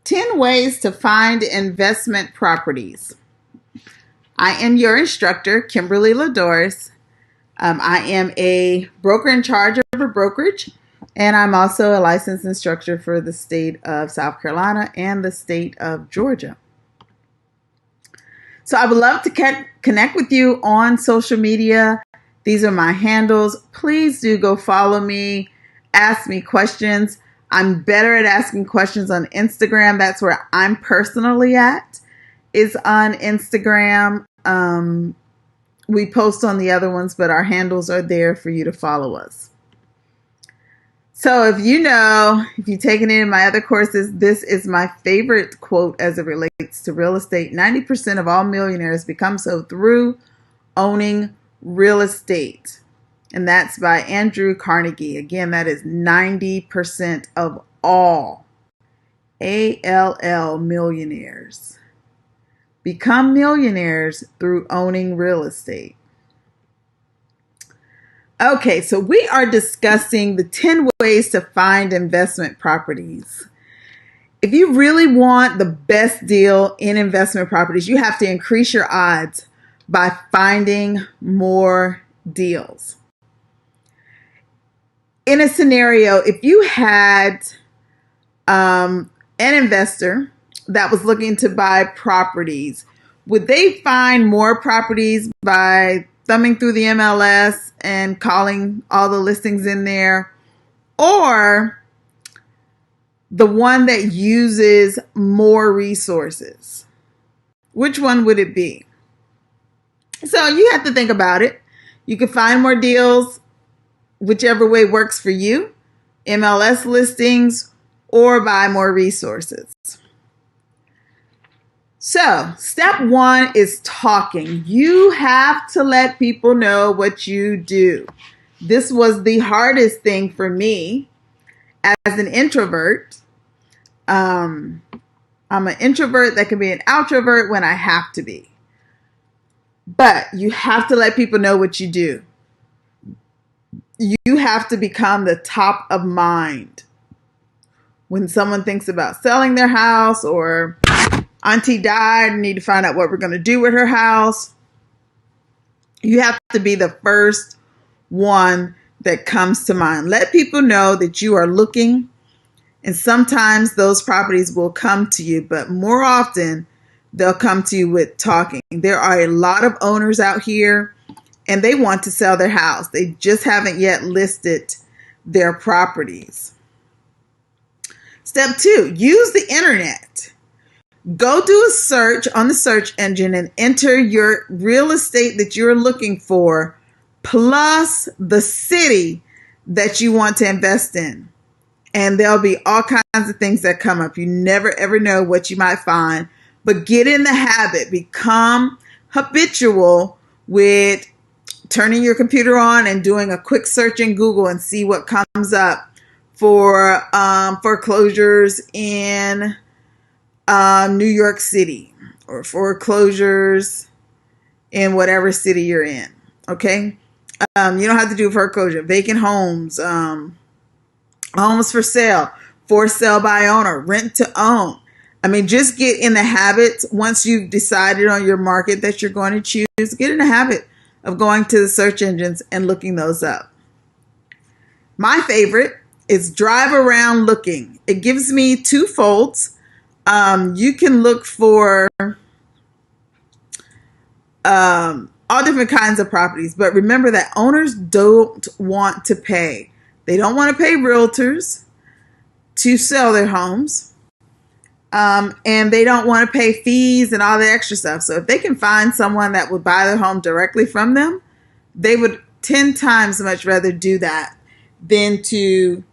10 ways to find investment properties. I am your instructor, Kimberly Ladoris. I am a broker in charge of a brokerage, and I'm also a licensed instructor for the state of South Carolina and the state of Georgia. So I would love to connect with you on social media. These are my handles. Please do go follow me, ask me questions. I'm better at asking questions on Instagram. That's where I'm personally at, is on Instagram. We post on the other ones, but our handles are there for you to follow us. So if you've taken any of my other courses, this is my favorite quote as it relates to real estate. 90% of all millionaires become so through owning real estate. And that's by Andrew Carnegie. Again, that is 90% of all ALL millionaires become millionaires through owning real estate. Okay, so we are discussing the 10 ways to find investment properties. If you really want the best deal in investment properties, you have to increase your odds by finding more deals. In a scenario, if you had an investor that was looking to buy properties, would they find more properties by thumbing through the MLS and calling all the listings in there, or the one that uses more resources? Which one would it be? So you have to think about it. You can find more deals whichever way works for you, MLS listings or buy more resources. So step one is talking. You have to let people know what you do. This was the hardest thing for me as an introvert. I'm an introvert that can be an outrovert when I have to be. But you have to let people know what you do. You have to become the top of mind. When someone thinks about selling their house, or auntie died and need to find out what we're going to do with her house, you have to be the first one that comes to mind. Let people know that you are looking, and sometimes those properties will come to you, but more often they'll come to you with talking. There are a lot of owners out here, and they want to sell their house. They just haven't yet listed their properties. Step two, use the internet. Go do a search on the search engine and enter your real estate that you're looking for, plus the city that you want to invest in. And there'll be all kinds of things that come up. You never ever know what you might find, but get in the habit, become habitual with turning your computer on and doing a quick search in Google and see what comes up for foreclosures in New York City, or foreclosures in whatever city you're in. Okay. You don't have to do foreclosure, vacant homes, homes for sale by owner, rent to own. I mean, just get in the habit. Once you've decided on your market that you're going to choose, get in the habit of going to the search engines and looking those up. My favorite is drive around looking. It gives me two folds. You can look for all different kinds of properties, but remember that owners don't want to pay. They don't want to pay realtors to sell their homes, and they don't want to pay fees and all the extra stuff. So if they can find someone that would buy their home directly from them, they would 10 times much rather do that than to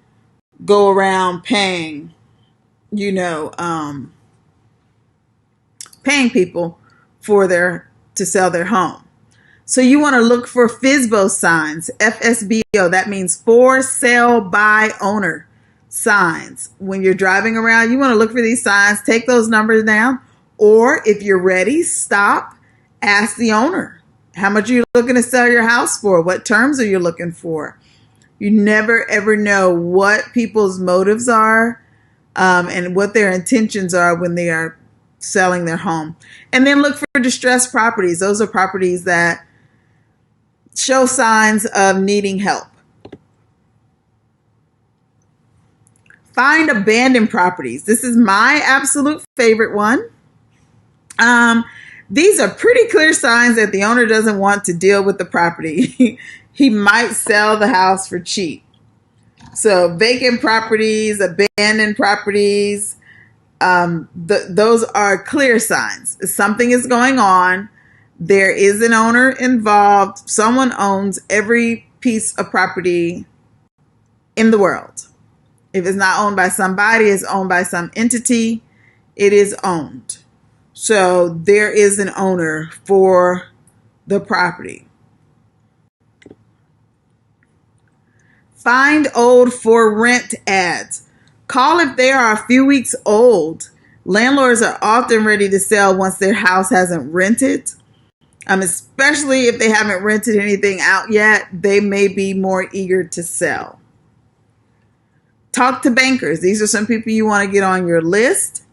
go around paying people to sell their home. So you want to look for FSBO signs, FSBO. That means for sale by owner signs. When you're driving around, you want to look for these signs, take those numbers down, or if you're ready, stop, ask the owner, how much are you looking to sell your house for? What terms are you looking for? You never ever know what people's motives are and what their intentions are when they are selling their home. And then look for distressed properties. Those are properties that show signs of needing help. Find abandoned properties. This is my absolute favorite one. These are pretty clear signs that the owner doesn't want to deal with the property. He might sell the house for cheap. So vacant properties, abandoned properties, those are clear signs. Something is going on. There is an owner involved. Someone owns every piece of property in the world. If it's not owned by somebody, it's owned by some entity. It is owned. So there is an owner for the property. Find old for rent ads. Call if they are a few weeks old. Landlords are often ready to sell once their house hasn't rented. Especially if they haven't rented anything out yet, they may be more eager to sell. Talk to bankers. These are some people you want to get on your list.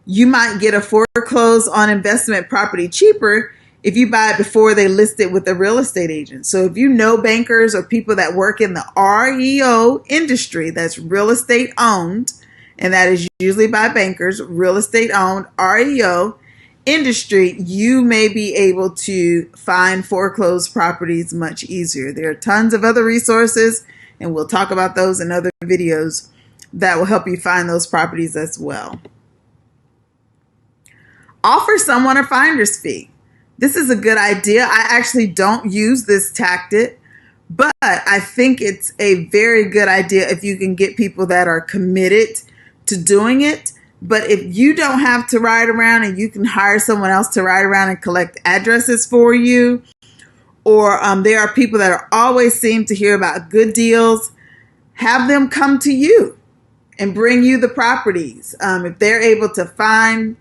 You might get a foreclosed on investment property cheaper if you buy it before they list it with a real estate agent. So if you know bankers or people that work in the REO industry, that's real estate owned, and that is usually by bankers, real estate owned, REO industry, you may be able to find foreclosed properties much easier. There are tons of other resources, and we'll talk about those in other videos that will help you find those properties as well. Offer someone a finder's fee. This is a good idea. I actually don't use this tactic, but I think it's a very good idea if you can get people that are committed to doing it. But if you don't have to ride around and you can hire someone else to ride around and collect addresses for you, or there are people that are always seem to hear about good deals, have them come to you and bring you the properties. If they're able to find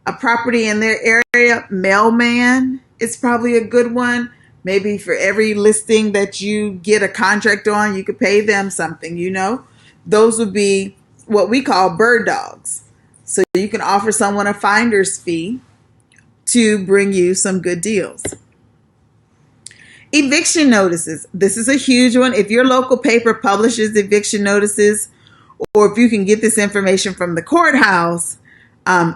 a property in their area, mailman is probably a good one. Maybe for every listing that you get a contract on, you could pay them something, Those would be what we call bird dogs. So you can offer someone a finder's fee to bring you some good deals. Eviction notices. This is a huge one. If your local paper publishes eviction notices, or if you can get this information from the courthouse,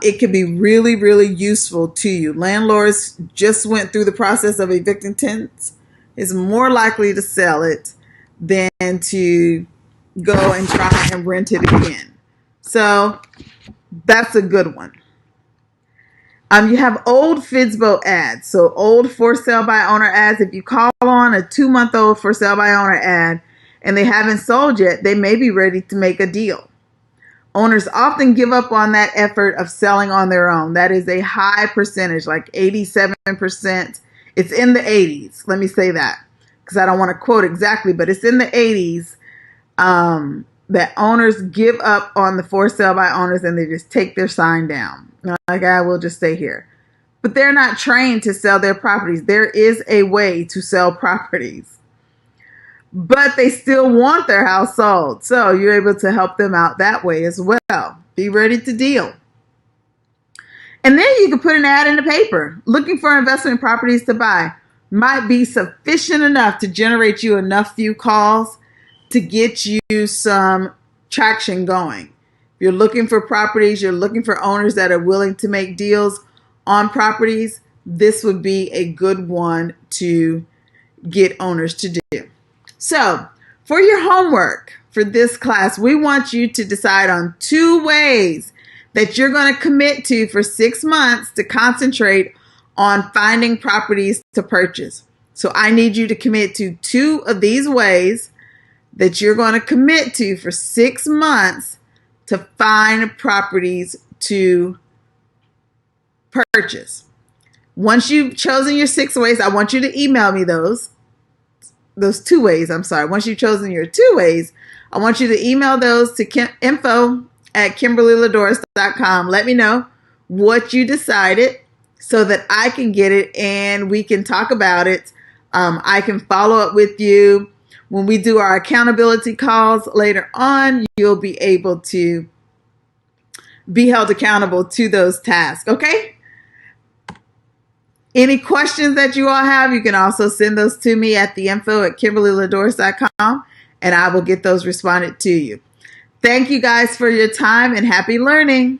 it can be really, really useful to you. Landlords just went through the process of evicting tenants is more likely to sell it than to go and try and rent it again. So that's a good one. You have old FSBO ads. So old for sale by owner ads. If you call on a 2-month-old for sale by owner ad and they haven't sold yet, they may be ready to make a deal. Owners often give up on that effort of selling on their own. That is a high percentage, like 87%. It's in the 80s. Let me say that because I don't want to quote exactly, but it's in the 80s that owners give up on the for sale by owners and they just take their sign down. Like, I will just stay here. But they're not trained to sell their properties. There is a way to sell properties, but they still want their house sold. So you're able to help them out that way as well. Be ready to deal. And then you can put an ad in the paper. Looking for investment properties to buy might be sufficient enough to generate you enough few calls to get you some traction going. If you're looking for properties, you're looking for owners that are willing to make deals on properties, this would be a good one to get owners to do. So for your homework for this class, we want you to decide on 2 ways that you're going to commit to for 6 months to concentrate on finding properties to purchase. So I need you to commit to 2 of these ways that you're going to commit to for 6 months to find properties to purchase. Once you've chosen your 6 ways, I want you to email me those 2 ways. Once you've chosen your 2 ways, I want you to email those to info@KimberlyLadoris.com. Let me know what you decided so that I can get it and we can talk about it. I can follow up with you. When we do our accountability calls later on, you'll be able to be held accountable to those tasks. Okay? Any questions that you all have, you can also send those to me at the info@KimberlyLadoris.com, and I will get those responded to you. Thank you guys for your time, and happy learning.